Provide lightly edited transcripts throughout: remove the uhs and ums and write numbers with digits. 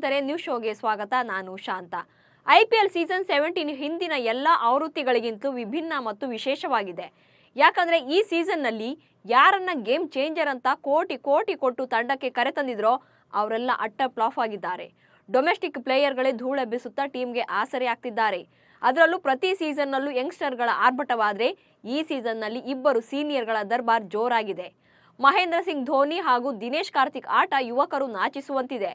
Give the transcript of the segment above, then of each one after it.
ಸ್ನೇಹಿತರೆ, ನ್ಯೂಸ್ ಶೋಗೆ ಸ್ವಾಗತ. ನಾನು ಶಾಂತ. IPL ಸೀಸನ್ 17 ಹಿಂದಿನ ಎಲ್ಲ ಆವೃತ್ತಿಗಳಿಗಿಂತಲೂ ವಿಭಿನ್ನ ಮತ್ತು ವಿಶೇಷವಾಗಿದೆ. ಯಾಕಂದ್ರೆ ಈ ಸೀಸನ್ನಲ್ಲಿ ಯಾರನ್ನ ಗೇಮ್ ಚೇಂಜರ್ ಅಂತ ಕೋಟಿ ಕೊಟ್ಟು ತಂಡಕ್ಕೆ ಕರೆತಂದಿದ್ರೋ ಅವರೆಲ್ಲ ಅಟ್ಟ ಫ್ಲಾಪ್ ಆಗಿದ್ದಾರೆ. ಡೊಮೆಸ್ಟಿಕ್ ಪ್ಲೇಯರ್ಗಳೇ ಧೂಳೆಬ್ಬಿಸುತ್ತಾ ಟೀಮ್ಗೆ ಆಸರೆ ಆಗ್ತಿದ್ದಾರೆ. ಅದರಲ್ಲೂ ಪ್ರತಿ ಸೀಸನ್ನಲ್ಲೂ ಯಂಗ್ಸ್ಟರ್ಗಳ ಆರ್ಭಟವಾದರೆ ಈ ಸೀಸನ್ನಲ್ಲಿ ಇಬ್ಬರು ಸೀನಿಯರ್ಗಳ ದರ್ಬಾರ್ ಜೋರಾಗಿದೆ. ಮಹೇಂದ್ರ ಸಿಂಗ್ ಧೋನಿ ಹಾಗೂ ದಿನೇಶ್ ಕಾರ್ತಿಕ್ ಆಟ ಯುವಕರು ನಾಚಿಸುವಂತಿದೆ.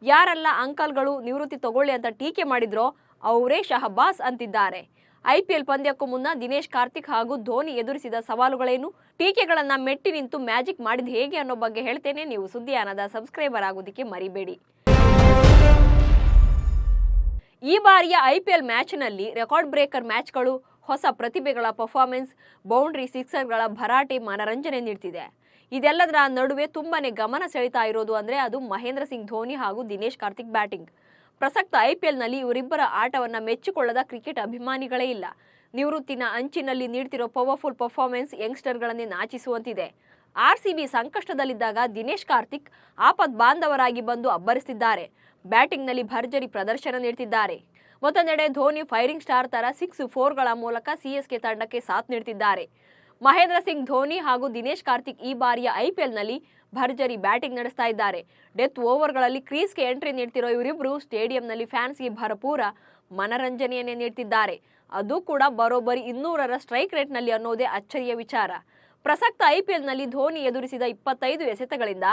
ಯಾರೆಲ್ಲ ಅಂಕಲ್ಗಳು ನಿವೃತ್ತಿ ತಗೊಳ್ಳಿ ಅಂತ ಟೀಕೆ ಮಾಡಿದ್ರೋ ಅವರೇ ಶಹಬಾಸ್ ಅಂತಿದ್ದಾರೆ. IPL ಪಂದ್ಯಕ್ಕೂ ಮುನ್ನ ದಿನೇಶ್ ಕಾರ್ತಿಕ್ ಹಾಗೂ ಧೋನಿ ಎದುರಿಸಿದ ಸವಾಲುಗಳೇನು, ಟೀಕೆಗಳನ್ನ ಮೆಟ್ಟಿ ನಿಂತು ಮ್ಯಾಜಿಕ್ ಮಾಡಿದ ಹೇಗೆ ಅನ್ನೋ ಬಗ್ಗೆ ಹೇಳ್ತೇನೆ. ನೀವು ಸುದ್ದಿಯಾನದ ಸಬ್ಸ್ಕ್ರೈಬರ್ ಆಗೋದಕ್ಕೆ ಮರಿಬೇಡಿ. ಈ ಬಾರಿಯ IPL ಮ್ಯಾಚ್ನಲ್ಲಿ ರೆಕಾರ್ಡ್ ಬ್ರೇಕರ್ ಮ್ಯಾಚ್ಗಳು, ಹೊಸ ಪ್ರತಿಭೆಗಳ ಪರ್ಫಾರ್ಮೆನ್ಸ್, ಬೌಂಡ್ರಿ ಸಿಕ್ಸರ್ಗಳ ಭರಾಟೆ ಮನರಂಜನೆ ನೀಡ್ತಿದೆ. ಇದೆಲ್ಲದರ ನಡುವೆ ತುಂಬಾನೇ ಗಮನ ಸೆಳೀತಾ ಇರೋದು ಅಂದ್ರೆ ಅದು ಮಹೇಂದ್ರ ಸಿಂಗ್ ಧೋನಿ ಹಾಗೂ ದಿನೇಶ್ ಕಾರ್ತಿಕ್ ಬ್ಯಾಟಿಂಗ್. ಪ್ರಸಕ್ತ IPLನಲ್ಲಿ ಇವರಿಬ್ಬರ ಆಟವನ್ನ ಮೆಚ್ಚಿಕೊಳ್ಳದ ಕ್ರಿಕೆಟ್ ಅಭಿಮಾನಿಗಳೇ ಇಲ್ಲ. ನಿವೃತ್ತಿನ ಅಂಚಿನಲ್ಲಿ ನೀಡ್ತಿರೋ ಪವರ್ಫುಲ್ ಪರ್ಫಾರ್ಮೆನ್ಸ್ ಯಂಗ್ಸ್ಟರ್ಗಳನ್ನೇ ನಾಚಿಸುವಂತಿದೆ. RCB ಸಂಕಷ್ಟದಲ್ಲಿದ್ದಾಗ ದಿನೇಶ್ ಕಾರ್ತಿಕ್ ಆಪತ್ ಬಾಂಧವರಾಗಿ ಬಂದು ಅಬ್ಬರಿಸುತ್ತಿದ್ದಾರೆ. ಬ್ಯಾಟಿಂಗ್ನಲ್ಲಿ ಭರ್ಜರಿ ಪ್ರದರ್ಶನ ನೀಡುತ್ತಿದ್ದಾರೆ. ಮತ್ತೊಂದೆಡೆ ಧೋನಿ ಫೈರಿಂಗ್ ಸ್ಟಾರ್ ತರ 6-4ಗಳ ಮೂಲಕ CSK ತಂಡಕ್ಕೆ ಸಾಥ್ ನೀಡುತ್ತಿದ್ದಾರೆ. ಮಹೇಂದ್ರ ಸಿಂಗ್ ಧೋನಿ ಹಾಗೂ ದಿನೇಶ್ ಕಾರ್ತಿಕ್ ಈ ಬಾರಿಯ IPLನಲ್ಲಿ ಭರ್ಜರಿ ಬ್ಯಾಟಿಂಗ್ ನಡೆಸ್ತಾ ಇದ್ದಾರೆ. ಡೆತ್ ಓವರ್ಗಳಲ್ಲಿ ಕ್ರೀಸ್ಗೆ ಎಂಟ್ರಿ ನೀಡ್ತಿರೋ ಇವರಿಬ್ರು ಸ್ಟೇಡಿಯಂನಲ್ಲಿ ಫ್ಯಾನ್ಸ್ಗೆ ಭರಪೂರ ಮನರಂಜನೆಯನ್ನೇ ನೀಡ್ತಿದ್ದಾರೆ. ಅದು ಕೂಡ ಬರೋಬ್ಬರಿ 200ರ ಸ್ಟ್ರೈಕ್ ರೇಟ್ನಲ್ಲಿ ಅನ್ನೋದೇ ಅಚ್ಚರಿಯ ವಿಚಾರ. ಪ್ರಸಕ್ತ IPLನಲ್ಲಿ ಧೋನಿ ಎದುರಿಸಿದ 25 ಎಸೆತಗಳಿಂದ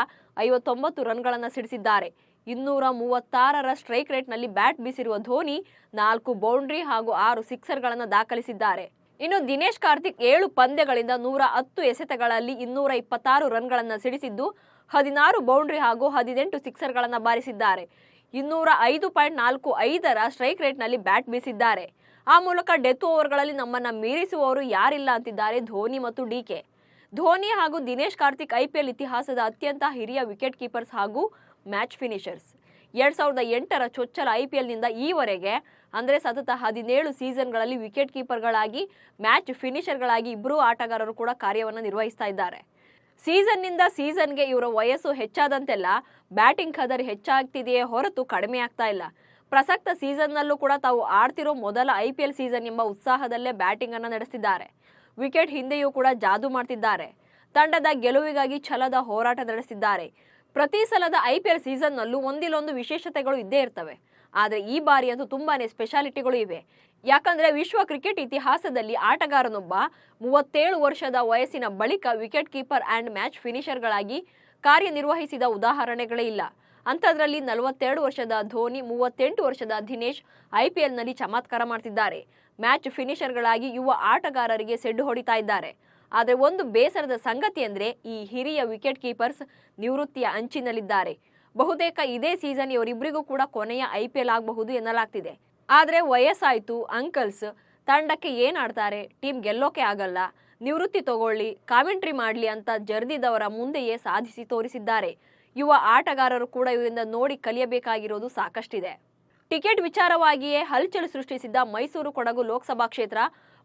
59 ರನ್ಗಳನ್ನು ಸಿಡಿಸಿದ್ದಾರೆ. 236ರ ಸ್ಟ್ರೈಕ್ ರೇಟ್ನಲ್ಲಿ ಬ್ಯಾಟ್ ಬೀಸಿರುವ ಧೋನಿ 4 ಬೌಂಡ್ರಿ ಹಾಗೂ 6 ಸಿಕ್ಸರ್ಗಳನ್ನು ದಾಖಲಿಸಿದ್ದಾರೆ. ಇನ್ನು ದಿನೇಶ್ ಕಾರ್ತಿಕ್ 7 ಪಂದ್ಯಗಳಿಂದ 110 ಎಸೆತಗಳಲ್ಲಿ 226 ರನ್ಗಳನ್ನು ಸಿಡಿಸಿದ್ದು 16 ಬೌಂಡ್ರಿ ಹಾಗೂ 18 ಸಿಕ್ಸರ್ಗಳನ್ನು ಬಾರಿಸಿದ್ದಾರೆ. 205.45ರ ಸ್ಟ್ರೈಕ್ ರೇಟ್ನಲ್ಲಿ ಬ್ಯಾಟ್ ಬೀಸಿದ್ದಾರೆ. ಆ ಮೂಲಕ ಡೆತ್ ಓವರ್ಗಳಲ್ಲಿ ನಮ್ಮನ್ನ ಮೀರಿಸುವವರು ಯಾರಿಲ್ಲ ಅಂತಿದ್ದಾರೆ ಧೋನಿ ಮತ್ತು DK. ಧೋನಿ ಹಾಗೂ ದಿನೇಶ್ ಕಾರ್ತಿಕ್ IPL ಇತಿಹಾಸದ ಅತ್ಯಂತ ಹಿರಿಯ ವಿಕೆಟ್ ಕೀಪರ್ಸ್ ಹಾಗೂ ಮ್ಯಾಚ್ ಫಿನಿಷರ್ಸ್. 2008ರ ಚೊಚ್ಚಲ IPLನಿಂದ ಈವರೆಗೆ ಅಂದರೆ ಸತತ 17 ಸೀಸನ್ಗಳಲ್ಲಿ ವಿಕೆಟ್ ಕೀಪರ್ಗಳಾಗಿ ಮ್ಯಾಚ್ ಫಿನಿಷರ್ಗಳಾಗಿ ಇಬ್ಬರೂ ಆಟಗಾರರು ಕೂಡ ಕಾರ್ಯವನ್ನು ನಿರ್ವಹಿಸ್ತಾ ಇದ್ದಾರೆ. ಸೀಸನ್ನಿಂದ ಸೀಸನ್ಗೆ ಇವರ ವಯಸ್ಸು ಹೆಚ್ಚಾದಂತೆಲ್ಲ ಬ್ಯಾಟಿಂಗ್ ಖದರ್ ಹೆಚ್ಚಾಗ್ತಿದೆಯೇ ಹೊರತು ಕಡಿಮೆ ಆಗ್ತಾ ಇಲ್ಲ. ಪ್ರಸಕ್ತ ಸೀಸನ್ನಲ್ಲೂ ಕೂಡ ತಾವು ಆಡ್ತಿರೋ ಮೊದಲ IPL ಸೀಸನ್ ಎಂಬ ಉತ್ಸಾಹದಲ್ಲೇ ಬ್ಯಾಟಿಂಗ್ ಅನ್ನು ನಡೆಸ್ತಿದ್ದಾರೆ. ವಿಕೆಟ್ ಹಿಂದೆಯೂ ಕೂಡ ಜಾದೂ ಮಾಡ್ತಿದ್ದಾರೆ. ತಂಡದ ಗೆಲುವಿಗಾಗಿ ಛಲದ ಹೋರಾಟ ನಡೆಸಿದ್ದಾರೆ. ಪ್ರತಿ ಸಲದ IPL ಸೀಸನ್ನಲ್ಲೂ ಒಂದಿಲ್ಲೊಂದು ವಿಶೇಷತೆಗಳು ಇದ್ದೇ ಇರ್ತವೆ. ಆದರೆ ಈ ಬಾರಿ ಅಂತೂ ತುಂಬಾನೇ ಸ್ಪೆಷಾಲಿಟಿಗಳು ಇವೆ. ಯಾಕಂದ್ರೆ ವಿಶ್ವ ಕ್ರಿಕೆಟ್ ಇತಿಹಾಸದಲ್ಲಿ ಆಟಗಾರನೊಬ್ಬ 37 ವರ್ಷದ ವಯಸ್ಸಿನ ಬಳಿಕ ವಿಕೆಟ್ ಕೀಪರ್ ಅಂಡ್ ಮ್ಯಾಚ್ ಫಿನಿಷರ್ಗಳಾಗಿ ಕಾರ್ಯನಿರ್ವಹಿಸಿದ ಉದಾಹರಣೆಗಳೇ ಇಲ್ಲ. ಅಂಥದ್ರಲ್ಲಿ 42 ವರ್ಷದ ಧೋನಿ, 38 ವರ್ಷದ ದಿನೇಶ್ IPLನಲ್ಲಿ ಚಮತ್ಕಾರ ಮಾಡ್ತಿದ್ದಾರೆ. ಮ್ಯಾಚ್ ಫಿನಿಷರ್ಗಳಾಗಿ ಯುವ ಆಟಗಾರರಿಗೆ ಸೆಡ್ಡು ಹೊಡಿತಾ ಇದ್ದಾರೆ. ಆದರೆ ಒಂದು ಬೇಸರದ ಸಂಗತಿ ಅಂದ್ರೆ ಈ ಹಿರಿಯ ವಿಕೆಟ್ ಕೀಪರ್ಸ್ ನಿವೃತ್ತಿಯ ಅಂಚಿನಲ್ಲಿದ್ದಾರೆ. ಬಹುತೇಕ ಇದೇ ಸೀಸನ್ ಇವರಿಬ್ಬರಿಗೂ ಕೂಡ ಕೊನೆಯ IPL ಆಗಬಹುದು ಎನ್ನಲಾಗ್ತಿದೆ. ಆದರೆ ವಯಸ್ಸಾಯ್ತು, ಅಂಕಲ್ಸ್, ತಂಡಕ್ಕೆ ಏನ್ ಆಡ್ತಾರೆ, ಟೀಮ್ ಗೆಲ್ಲೋಕೆ ಆಗಲ್ಲ, ನಿವೃತ್ತಿ ತಗೊಳ್ಳಿ, ಕಾಮೆಂಟ್ರಿ ಮಾಡ್ಲಿ ಅಂತ ಜರ್ದಿದವರ ಮುಂದೆಯೇ ಸಾಧಿಸಿ ತೋರಿಸಿದ್ದಾರೆ. ಯುವ ಆಟಗಾರರು ಕೂಡ ಇವರಿಂದ ನೋಡಿ ಕಲಿಯಬೇಕಾಗಿರೋದು ಸಾಕಷ್ಟಿದೆ. ಟಿಕೆಟ್ ವಿಚಾರವಾಗಿಯೇ ಹಲ್ಚಲ್ ಸೃಷ್ಟಿಸಿದ್ದ ಮೈಸೂರು ಕೊಡಗು ಲೋಕಸಭಾ ಕ್ಷೇತ್ರ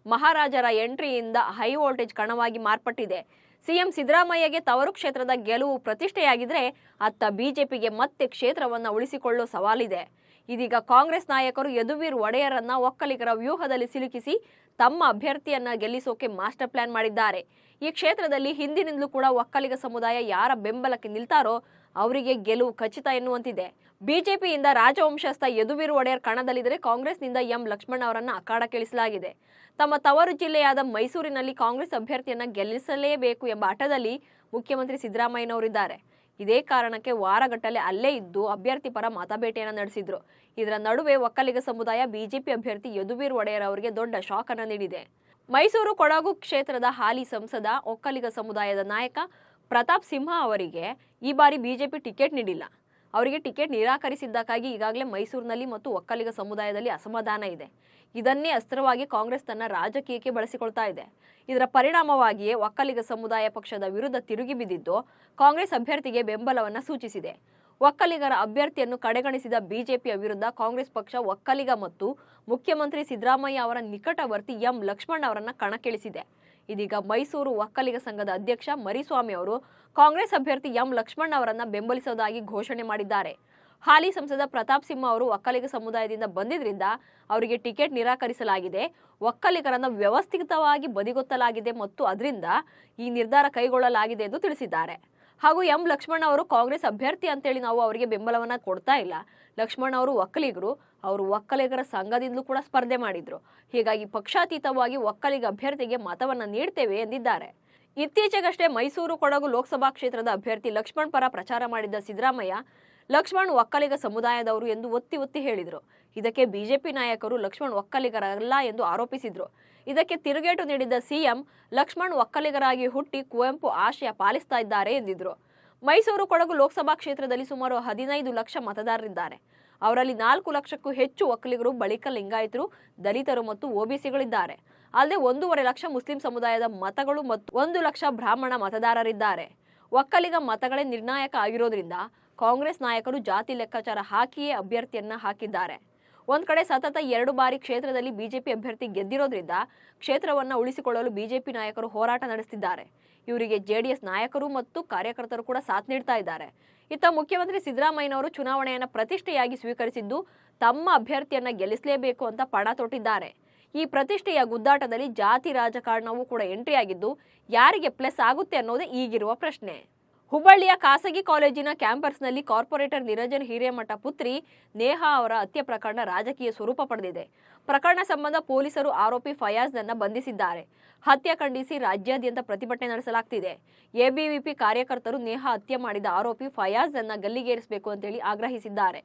ಮಹಾರಾಜರ ಎಂಟ್ರಿಯಿಂದ ಹೈ ವೋಲ್ಟೇಜ್ ಕಣವಾಗಿ ಮಾರ್ಪಟ್ಟಿದೆ. CM ಸಿದ್ದರಾಮಯ್ಯಗೆ ತವರು ಕ್ಷೇತ್ರದ ಗೆಲುವು ಪ್ರತಿಷ್ಠೆಯಾಗಿದ್ರೆ ಅತ್ತ BJPಗೆ ಮತ್ತೆ ಕ್ಷೇತ್ರವನ್ನ ಉಳಿಸಿಕೊಳ್ಳೋ ಸವಾಲಿದೆ. ಇದೀಗ ಕಾಂಗ್ರೆಸ್ ನಾಯಕರು ಯದುವೀರ್ ಒಡೆಯರನ್ನ ಒಕ್ಕಲಿಗರ ವ್ಯೂಹದಲ್ಲಿ ಸಿಲುಕಿಸಿ ತಮ್ಮ ಅಭ್ಯರ್ಥಿಯನ್ನ ಗೆಲ್ಲಿಸೋಕೆ ಮಾಸ್ಟರ್ ಪ್ಲಾನ್ ಮಾಡಿದ್ದಾರೆ. ಈ ಕ್ಷೇತ್ರದಲ್ಲಿ ಹಿಂದಿನಿಂದಲೂ ಕೂಡ ಒಕ್ಕಲಿಗ ಸಮುದಾಯ ಯಾರ ಬೆಂಬಲಕ್ಕೆ ನಿಲ್ತಾರೋ ಅವರಿಗೆ ಗೆಲುವು ಖಚಿತ ಎನ್ನುವಂತಿದೆ. BJPಯಿಂದ ರಾಜವಂಶಸ್ಥ ಯದುವೀರ್ ಒಡೆಯರ್ ಕಣದಲ್ಲಿದ್ದರೆ ಕಾಂಗ್ರೆಸ್ನಿಂದ M ಲಕ್ಷ್ಮಣ್ ಅವರನ್ನ ಅಖಾಡಕ್ಕಿಳಿಸಲಾಗಿದೆ. ತಮ್ಮ ತವರು ಜಿಲ್ಲೆಯಾದ ಮೈಸೂರಿನಲ್ಲಿ ಕಾಂಗ್ರೆಸ್ ಅಭ್ಯರ್ಥಿಯನ್ನ ಗೆಲ್ಲಿಸಲೇಬೇಕು ಎಂಬ ಹಠದಲ್ಲಿ ಮುಖ್ಯಮಂತ್ರಿ ಸಿದ್ದರಾಮಯ್ಯನವರಿದ್ದಾರೆ. ಇದೇ ಕಾರಣಕ್ಕೆ ವಾರಗಟ್ಟಲೆ ಅಲ್ಲೇ ಇದ್ದು ಅಭ್ಯರ್ಥಿ ಪರ ಮತಬೇಟೆಯನ್ನು ನಡೆಸಿದ್ರು. ಇದರ ನಡುವೆ ಒಕ್ಕಲಿಗ ಸಮುದಾಯ BJP ಅಭ್ಯರ್ಥಿ ಯದುವೀರ್ ಒಡೆಯರ್ ಅವರಿಗೆ ದೊಡ್ಡ ಶಾಕ್ ಅನ್ನು ನೀಡಿದೆ. ಮೈಸೂರು ಕೊಡಗು ಕ್ಷೇತ್ರದ ಹಾಲಿ ಸಂಸದ ಒಕ್ಕಲಿಗ ಸಮುದಾಯದ ನಾಯಕ ಪ್ರತಾಪ್ ಸಿಂಹ ಅವರಿಗೆ ಈ ಬಾರಿ BJP ಟಿಕೆಟ್ ನೀಡಿಲ್ಲ. ಅವರಿಗೆ ಟಿಕೆಟ್ ನಿರಾಕರಿಸಿದ್ದಕ್ಕಾಗಿ ಈಗಾಗಲೇ ಮೈಸೂರಿನಲ್ಲಿ ಮತ್ತು ಒಕ್ಕಲಿಗ ಸಮುದಾಯದಲ್ಲಿ ಅಸಮಾಧಾನ ಇದೆ. ಇದನ್ನೇ ಅಸ್ತ್ರವಾಗಿ ಕಾಂಗ್ರೆಸ್ ತನ್ನ ರಾಜಕೀಯಕ್ಕೆ ಬಳಸಿಕೊಳ್ತಾ ಇದೆ. ಇದರ ಪರಿಣಾಮವಾಗಿಯೇ ಒಕ್ಕಲಿಗ ಸಮುದಾಯ ಪಕ್ಷದ ವಿರುದ್ಧ ತಿರುಗಿ ಬಿದ್ದಿದ್ದು ಕಾಂಗ್ರೆಸ್ ಅಭ್ಯರ್ಥಿಗೆ ಬೆಂಬಲವನ್ನು ಸೂಚಿಸಿದೆ. ಒಕ್ಕಲಿಗರ ಅಭ್ಯರ್ಥಿಯನ್ನು ಕಡೆಗಣಿಸಿದ BJPಯ ವಿರುದ್ಧ ಕಾಂಗ್ರೆಸ್ ಪಕ್ಷ ಒಕ್ಕಲಿಗ ಮತ್ತು ಮುಖ್ಯಮಂತ್ರಿ ಸಿದ್ದರಾಮಯ್ಯ ಅವರ ನಿಕಟವರ್ತಿ M ಲಕ್ಷ್ಮಣ್ ಅವರನ್ನ ಕಣಕ್ಕಿಳಿಸಿದೆ. ಇದೀಗ ಮೈಸೂರು ಒಕ್ಕಲಿಗ ಸಂಘದ ಅಧ್ಯಕ್ಷ ಮರಿಸ್ವಾಮಿ ಅವರು ಕಾಂಗ್ರೆಸ್ ಅಭ್ಯರ್ಥಿ M ಲಕ್ಷ್ಮಣ್ ಅವರನ್ನ ಬೆಂಬಲಿಸುವುದಾಗಿ ಘೋಷಣೆ ಮಾಡಿದ್ದಾರೆ. ಹಾಲಿ ಸಂಸದ ಪ್ರತಾಪ್ ಸಿಂಹ ಅವರು ಒಕ್ಕಲಿಗ ಸಮುದಾಯದಿಂದ ಬಂದಿದ್ರಿಂದ ಅವರಿಗೆ ಟಿಕೆಟ್ ನಿರಾಕರಿಸಲಾಗಿದೆ. ಒಕ್ಕಲಿಗರನ್ನು ವ್ಯವಸ್ಥಿತವಾಗಿ ಬದಿಗೊತ್ತಲಾಗಿದೆ ಮತ್ತು ಅದರಿಂದ ಈ ನಿರ್ಧಾರ ಕೈಗೊಳ್ಳಲಾಗಿದೆ ಎಂದು ತಿಳಿಸಿದ್ದಾರೆ. ಹಾಗೂ ಎಂ ಲಕ್ಷ್ಮಣ್ ಅವರು ಕಾಂಗ್ರೆಸ್ ಅಭ್ಯರ್ಥಿ ಅಂತೇಳಿ ನಾವು ಅವರಿಗೆ ಬೆಂಬಲವನ್ನ ಕೊಡ್ತಾ ಇಲ್ಲ. ಲಕ್ಷ್ಮಣ್ ಅವರು ಒಕ್ಕಲಿಗರು, ಅವರು ಒಕ್ಕಲಿಗರ ಸಂಘದಿಂದಲೂ ಕೂಡ ಸ್ಪರ್ಧೆ ಮಾಡಿದ್ರು. ಹೀಗಾಗಿ ಪಕ್ಷಾತೀತವಾಗಿ ಒಕ್ಕಲಿಗ ಅಭ್ಯರ್ಥಿಗೆ ಮತವನ್ನ ನೀಡ್ತೇವೆ ಎಂದಿದ್ದಾರೆ. ಇತ್ತೀಚೆಗಷ್ಟೇ ಮೈಸೂರು ಕೊಡಗು ಲೋಕಸಭಾ ಕ್ಷೇತ್ರದ ಅಭ್ಯರ್ಥಿ ಲಕ್ಷ್ಮಣ್ ಪರ ಪ್ರಚಾರ ಮಾಡಿದ್ದ ಸಿದ್ದರಾಮಯ್ಯ ಲಕ್ಷ್ಮಣ್ ಒಕ್ಕಲಿಗ ಸಮುದಾಯದವರು ಎಂದು ಒತ್ತಿ ಒತ್ತಿ ಹೇಳಿದರು. ಇದಕ್ಕೆ ಬಿಜೆಪಿ ನಾಯಕರು ಲಕ್ಷ್ಮಣ್ ಒಕ್ಕಲಿಗರಲ್ಲ ಎಂದು ಆರೋಪಿಸಿದ್ರು. ಇದಕ್ಕೆ ತಿರುಗೇಟು ನೀಡಿದ್ದ ಸಿಎಂ ಲಕ್ಷ್ಮಣ್ ಒಕ್ಕಲಿಗರಾಗಿ ಹುಟ್ಟಿ ಕುವೆಂಪು ಆಶಯ ಪಾಲಿಸ್ತಾ ಇದ್ದಾರೆ ಎಂದಿದ್ರು. ಮೈಸೂರು ಕೊಡಗು ಲೋಕಸಭಾ ಕ್ಷೇತ್ರದಲ್ಲಿ ಸುಮಾರು 15 ಲಕ್ಷ ಮತದಾರರಿದ್ದಾರೆ. ಅವರಲ್ಲಿ 4 ಲಕ್ಷಕ್ಕೂ ಹೆಚ್ಚು ಒಕ್ಕಲಿಗರು, ಬಳಿಕ ಲಿಂಗಾಯತರು, ದಲಿತರು ಮತ್ತು ಒಬಿಸಿಗಳಿದ್ದಾರೆ. ಅಲ್ಲದೆ 1.5 ಲಕ್ಷ ಮುಸ್ಲಿಂ ಸಮುದಾಯದ ಮತಗಳು ಮತ್ತು 1 ಲಕ್ಷ ಬ್ರಾಹ್ಮಣ ಮತದಾರರಿದ್ದಾರೆ. ಒಕ್ಕಲಿಗ ಮತಗಳೇ ನಿರ್ಣಾಯಕ ಆಗಿರೋದ್ರಿಂದ ಕಾಂಗ್ರೆಸ್ ನಾಯಕರು ಜಾತಿ ಲೆಕ್ಕಾಚಾರ ಹಾಕಿಯೇ ಅಭ್ಯರ್ಥಿಯನ್ನ ಹಾಕಿದ್ದಾರೆ. ಒಂದ್ ಕಡೆ ಸತತ 2 ಬಾರಿ ಕ್ಷೇತ್ರದಲ್ಲಿ ಬಿಜೆಪಿ ಅಭ್ಯರ್ಥಿ ಗೆದ್ದಿರೋದ್ರಿಂದ ಕ್ಷೇತ್ರವನ್ನ ಉಳಿಸಿಕೊಳ್ಳಲು ಬಿಜೆಪಿ ನಾಯಕರು ಹೋರಾಟ ನಡೆಸುತ್ತಿದ್ದಾರೆ. ಇವರಿಗೆ ಜೆಡಿಎಸ್ ನಾಯಕರು ಮತ್ತು ಕಾರ್ಯಕರ್ತರು ಕೂಡ ಸಾಥ್ ನೀಡ್ತಾ ಇದ್ದಾರೆ. ಇತ್ತ ಮುಖ್ಯಮಂತ್ರಿ ಸಿದ್ದರಾಮಯ್ಯನವರು ಚುನಾವಣೆಯನ್ನ ಪ್ರತಿಷ್ಠೆಯಾಗಿ ಸ್ವೀಕರಿಸಿದ್ದು ತಮ್ಮ ಅಭ್ಯರ್ಥಿಯನ್ನ ಗೆಲ್ಲಿಸಲೇಬೇಕು ಅಂತ ಪಣ ತೊಟ್ಟಿದ್ದಾರೆ. ಈ ಪ್ರತಿಷ್ಠೆಯ ಗುದ್ದಾಟದಲ್ಲಿ ಜಾತಿ ರಾಜಕಾರಣವೂ ಕೂಡ ಎಂಟ್ರಿ ಆಗಿದ್ದು ಯಾರಿಗೆ ಪ್ಲಸ್ ಆಗುತ್ತೆ ಅನ್ನೋದೇ ಈಗಿರುವ ಪ್ರಶ್ನೆ. ಹುಬ್ಬಳ್ಳಿಯ ಖಾಸಗಿ ಕಾಲೇಜಿನ ಕ್ಯಾಂಪಸ್ನಲ್ಲಿ ಕಾರ್ಪೊರೇಟರ್ ನಿರಂಜನ್ ಹಿರೇಮಠ ಪುತ್ರಿ ನೇಹಾ ಅವರ ಹತ್ಯೆ ಪ್ರಕರಣ ರಾಜಕೀಯ ಸ್ವರೂಪ ಪಡೆದಿದೆ. ಪ್ರಕರಣ ಸಂಬಂಧ ಪೊಲೀಸರು ಆರೋಪಿ ಫಯಾಜ್ನನ್ನ ಬಂಧಿಸಿದ್ದಾರೆ. ಹತ್ಯೆ ಖಂಡಿಸಿ ರಾಜ್ಯಾದ್ಯಂತ ಪ್ರತಿಭಟನೆ ನಡೆಸಲಾಗ್ತಿದೆ. ಎಬಿವಿಪಿ ಕಾರ್ಯಕರ್ತರು ನೇಹಾ ಹತ್ಯೆ ಮಾಡಿದ ಆರೋಪಿ ಫಯಾಜ್ನನ್ನ ಗಲ್ಲಿಗೇರಿಸಬೇಕು ಅಂತೇಳಿ ಆಗ್ರಹಿಸಿದ್ದಾರೆ.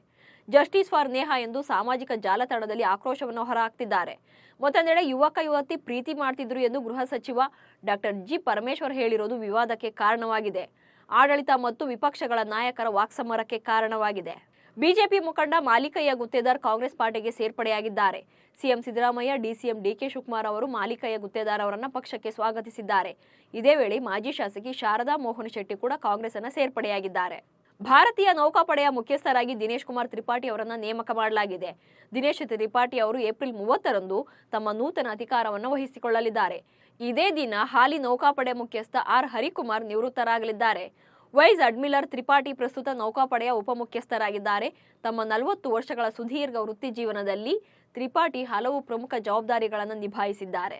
ಜಸ್ಟಿಸ್ ಫಾರ್ ನೇಹಾ ಎಂದು ಸಾಮಾಜಿಕ ಜಾಲತಾಣದಲ್ಲಿ ಆಕ್ರೋಶವನ್ನು ಹೊರಹಾಕ್ತಿದ್ದಾರೆ. ಮತ್ತೊಂದೆಡೆ ಯುವಕ ಯುವತಿ ಪ್ರೀತಿ ಮಾಡ್ತಿದ್ರು ಎಂದು ಗೃಹ ಸಚಿವ ಡಾಕ್ಟರ್ ಜಿ ಪರಮೇಶ್ವರ್ ಹೇಳಿರೋದು ವಿವಾದಕ್ಕೆ ಕಾರಣವಾಗಿದೆ. ಆಡಳಿತ ಮತ್ತು ವಿಪಕ್ಷಗಳ ನಾಯಕರ ವಾಕ್ಸಮರಕ್ಕೆ ಕಾರಣವಾಗಿದೆ. ಬಿಜೆಪಿ ಮುಖಂಡ ಮಾಲಿಕಯ್ಯ ಗುತ್ತೇದಾರ್ ಕಾಂಗ್ರೆಸ್ ಪಾರ್ಟಿಗೆ ಸೇರ್ಪಡೆಯಾಗಿದ್ದಾರೆ. CM Siddaramaiah, DCM DK Shivakumar ಅವರು ಮಾಲಿಕಯ್ಯ ಗುತ್ತೇದಾರ್ ಅವರನ್ನ ಪಕ್ಷಕ್ಕೆ ಸ್ವಾಗತಿಸಿದ್ದಾರೆ. ಇದೇ ವೇಳೆ ಮಾಜಿ ಶಾಸಕಿ ಶಾರದಾ ಮೋಹನ್ ಶೆಟ್ಟಿ ಕೂಡ ಕಾಂಗ್ರೆಸ್ ಅನ್ನ ಸೇರ್ಪಡೆಯಾಗಿದ್ದಾರೆ. ಭಾರತೀಯ ನೌಕಾಪಡೆಯ ಮುಖ್ಯಸ್ಥರಾಗಿ ದಿನೇಶ್ ಕುಮಾರ್ ತ್ರಿಪಾಠಿ ಅವರನ್ನ ನೇಮಕ ಮಾಡಲಾಗಿದೆ. ದಿನೇಶ್ ತ್ರಿಪಾಠಿ ಅವರು ಏಪ್ರಿಲ್ 30ರಂದು ತಮ್ಮ ನೂತನ ಅಧಿಕಾರವನ್ನು ವಹಿಸಿಕೊಳ್ಳಲಿದ್ದಾರೆ. ಇದೇ ದಿನ ಹಾಲಿ ನೌಕಾಪಡೆ ಮುಖ್ಯಸ್ಥ ಆರ್ ಹರಿಕುಮಾರ್ ನಿವೃತ್ತರಾಗಲಿದ್ದಾರೆ. ವೈಸ್ ಅಡ್ಮಿರಲ್ ತ್ರಿಪಾಠಿ ಪ್ರಸ್ತುತ ನೌಕಾಪಡೆಯ ಉಪಮುಖ್ಯಸ್ಥರಾಗಿದ್ದಾರೆ. ತಮ್ಮ 40 ವರ್ಷಗಳ ಸುದೀರ್ಘ ವೃತ್ತಿ ಜೀವನದಲ್ಲಿ ತ್ರಿಪಾಠಿ ಹಲವು ಪ್ರಮುಖ ಜವಾಬ್ದಾರಿಗಳನ್ನು ನಿಭಾಯಿಸಿದ್ದಾರೆ.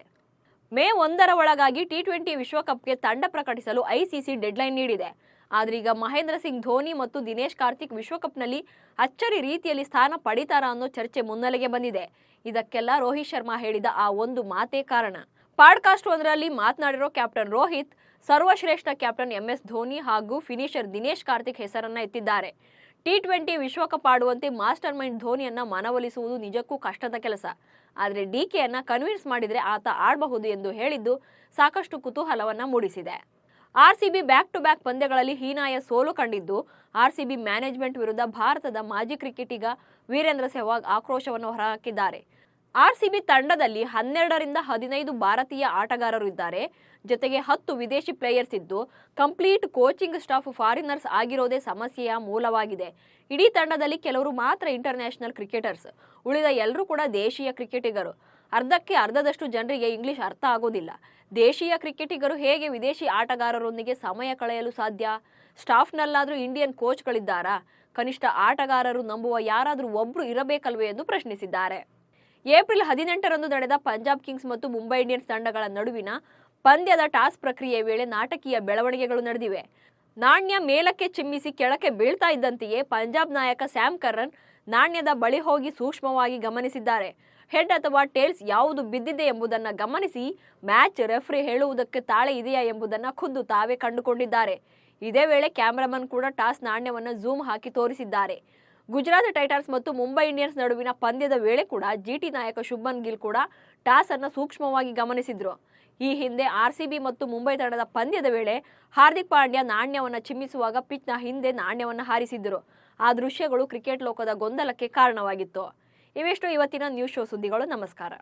ಮೇ 1ರ ಒಳಗಾಗಿ ಟಿ20 ವಿಶ್ವಕಪ್ಗೆ ತಂಡ ಪ್ರಕಟಿಸಲು ಐಸಿಸಿ ಡೆಡ್ಲೈನ್ ನೀಡಿದೆ. ಆದ್ರೆ ಈಗ ಮಹೇಂದ್ರ ಸಿಂಗ್ ಧೋನಿ ಮತ್ತು ದಿನೇಶ್ ಕಾರ್ತಿಕ್ ವಿಶ್ವಕಪ್ನಲ್ಲಿ ಅಚ್ಚರಿ ರೀತಿಯಲ್ಲಿ ಸ್ಥಾನ ಪಡಿತಾರಾ ಅನ್ನೋ ಚರ್ಚೆ ಮುನ್ನೆಲೆಗೆ ಬಂದಿದೆ. ಇದಕ್ಕೆಲ್ಲ ರೋಹಿತ್ ಶರ್ಮಾ ಹೇಳಿದ ಆ ಒಂದು ಮಾತೇ ಕಾರಣ. ಪಾಡ್ಕಾಸ್ಟ್ ಒಂದರಲ್ಲಿ ಮಾತನಾಡಿರೋ ಕ್ಯಾಪ್ಟನ್ ರೋಹಿತ್ ಸರ್ವಶ್ರೇಷ್ಠ ಕ್ಯಾಪ್ಟನ್ MS ಧೋನಿ ಹಾಗೂ ಫಿನಿಶರ್ ದಿನೇಶ್ ಕಾರ್ತಿಕ್ ಹೆಸರನ್ನ ಎತ್ತಿದ್ದಾರೆ. ಟಿ20 ವಿಶ್ವಕಪ್ ಆಡುವಂತೆ ಮಾಸ್ಟರ್ ಮೈಂಡ್ ಧೋನಿಯನ್ನ ಮನವೊಲಿಸುವುದು ನಿಜಕ್ಕೂ ಕಷ್ಟದ ಕೆಲಸ. ಆದರೆ ಡಿಕೆಯನ್ನ ಕನ್ವಿನ್ಸ್ ಮಾಡಿದ್ರೆ ಆತ ಆಡಬಹುದು ಎಂದು ಹೇಳಿದ್ದು ಸಾಕಷ್ಟು ಕುತೂಹಲವನ್ನ ಮೂಡಿಸಿದೆ. ಆರ್ಸಿಬಿ ಬ್ಯಾಕ್ ಟು ಬ್ಯಾಕ್ ಪಂದ್ಯಗಳಲ್ಲಿ ಹೀನಾಯ ಸೋಲು ಕಂಡಿದ್ದು ಆರ್ಸಿಬಿ ಮ್ಯಾನೇಜ್ಮೆಂಟ್ ವಿರುದ್ಧ ಭಾರತದ ಮಾಜಿ ಕ್ರಿಕೆಟಿಗ ವೀರೇಂದ್ರ ಸೆಹ್ವಾಗ್ ಆಕ್ರೋಶವನ್ನು ಹೊರಹಾಕಿದ್ದಾರೆ. ಆರ್ಸಿಬಿ ತಂಡದಲ್ಲಿ 12ರಿಂದ 15 ಭಾರತೀಯ ಆಟಗಾರರು ಇದ್ದಾರೆ. ಜೊತೆಗೆ 10 ವಿದೇಶಿ ಪ್ಲೇಯರ್ಸ್ ಇದ್ದು ಕಂಪ್ಲೀಟ್ ಕೋಚಿಂಗ್ ಸ್ಟಾಫ್ ಫಾರಿನರ್ಸ್ ಆಗಿರೋದೇ ಸಮಸ್ಯೆಯ ಮೂಲವಾಗಿದೆ. ಇಡೀ ತಂಡದಲ್ಲಿ ಕೆಲವರು ಮಾತ್ರ ಇಂಟರ್ನ್ಯಾಷನಲ್ ಕ್ರಿಕೆಟರ್ಸ್, ಉಳಿದ ಎಲ್ಲರೂ ಕೂಡ ದೇಶೀಯ ಕ್ರಿಕೆಟಿಗರು. ಅರ್ಧಕ್ಕೆ ಅರ್ಧದಷ್ಟು ಜನರಿಗೆ ಇಂಗ್ಲಿಷ್ ಅರ್ಥ ಆಗೋದಿಲ್ಲ. ದೇಶೀಯ ಕ್ರಿಕೆಟಿಗರು ಹೇಗೆ ವಿದೇಶಿ ಆಟಗಾರರೊಂದಿಗೆ ಸಮಯ ಕಳೆಯಲು ಸಾಧ್ಯ? ಸ್ಟಾಫ್ನಲ್ಲಾದರೂ ಇಂಡಿಯನ್ ಕೋಚ್ಗಳಿದ್ದಾರಾ? ಕನಿಷ್ಠ ಆಟಗಾರರು ನಂಬುವ ಯಾರಾದರೂ ಒಬ್ರು ಇರಬೇಕಲ್ವೇ ಎಂದು ಪ್ರಶ್ನಿಸಿದ್ದಾರೆ. ಏಪ್ರಿಲ್ 18ರಂದು ನಡೆದ ಪಂಜಾಬ್ ಕಿಂಗ್ಸ್ ಮತ್ತು ಮುಂಬೈ ಇಂಡಿಯನ್ಸ್ ತಂಡಗಳ ನಡುವಿನ ಪಂದ್ಯದ ಟಾಸ್ ಪ್ರಕ್ರಿಯೆ ವೇಳೆ ನಾಟಕೀಯ ಬೆಳವಣಿಗೆಗಳು ನಡೆದಿವೆ. ನಾಣ್ಯ ಮೇಲಕ್ಕೆ ಚಿಮ್ಮಿಸಿ ಕೆಳಕ್ಕೆ ಬೀಳ್ತಾ ಇದ್ದಂತೆಯೇ ಪಂಜಾಬ್ ನಾಯಕ ಸ್ಯಾಮ್ ಕರ್ರನ್ ನಾಣ್ಯದ ಬಳಿ ಹೋಗಿ ಸೂಕ್ಷ್ಮವಾಗಿ ಗಮನಿಸಿದ್ದಾರೆ. ಹೆಡ್ ಅಥವಾ ಟೇಲ್ಸ್ ಯಾವುದು ಬಿದ್ದಿದೆ ಎಂಬುದನ್ನು ಗಮನಿಸಿ ಮ್ಯಾಚ್ ರೆಫ್ರಿ ಹೇಳುವುದಕ್ಕೆ ತಾಳೆ ಇದೆಯಾ ಎಂಬುದನ್ನು ಖುದ್ದು ತಾವೇ ಕಂಡುಕೊಂಡಿದ್ದಾರೆ. ಇದೇ ವೇಳೆ ಕ್ಯಾಮರಾಮನ್ ಕೂಡ ಟಾಸ್ ನಾಣ್ಯವನ್ನು ಝೂಮ್ ಹಾಕಿ ತೋರಿಸಿದ್ದಾರೆ. ಗುಜರಾತ್ ಟೈಟನ್ಸ್ ಮತ್ತು ಮುಂಬೈ ಇಂಡಿಯನ್ಸ್ ನಡುವಿನ ಪಂದ್ಯದ ವೇಳೆ ಕೂಡ ಜಿಟಿ ನಾಯಕ ಶುಭ್ಮನ್ ಗಿಲ್ ಕೂಡ ಟಾಸ್ ಅನ್ನು ಸೂಕ್ಷ್ಮವಾಗಿ ಗಮನಿಸಿದ್ರು. ಈ ಹಿಂದೆ ಆರ್ಸಿಬಿ ಮತ್ತು ಮುಂಬೈ ತಂಡದ ಪಂದ್ಯದ ವೇಳೆ ಹಾರ್ದಿಕ್ ಪಾಂಡ್ಯ ನಾಣ್ಯವನ್ನು ಚಿಮ್ಮಿಸುವಾಗ ಪಿಚ್ನ ಹಿಂದೆ ನಾಣ್ಯವನ್ನು ಹಾರಿಸಿದ್ದರು. ಆ ದೃಶ್ಯಗಳು ಕ್ರಿಕೆಟ್ ಲೋಕದ ಗೊಂದಲಕ್ಕೆ ಕಾರಣವಾಗಿತ್ತು. ಇವೆಷ್ಟು ಇವತ್ತಿನ ನ್ಯೂಸ್ ಶೋ ಸುದ್ದಿಗಳು. ನಮಸ್ಕಾರ.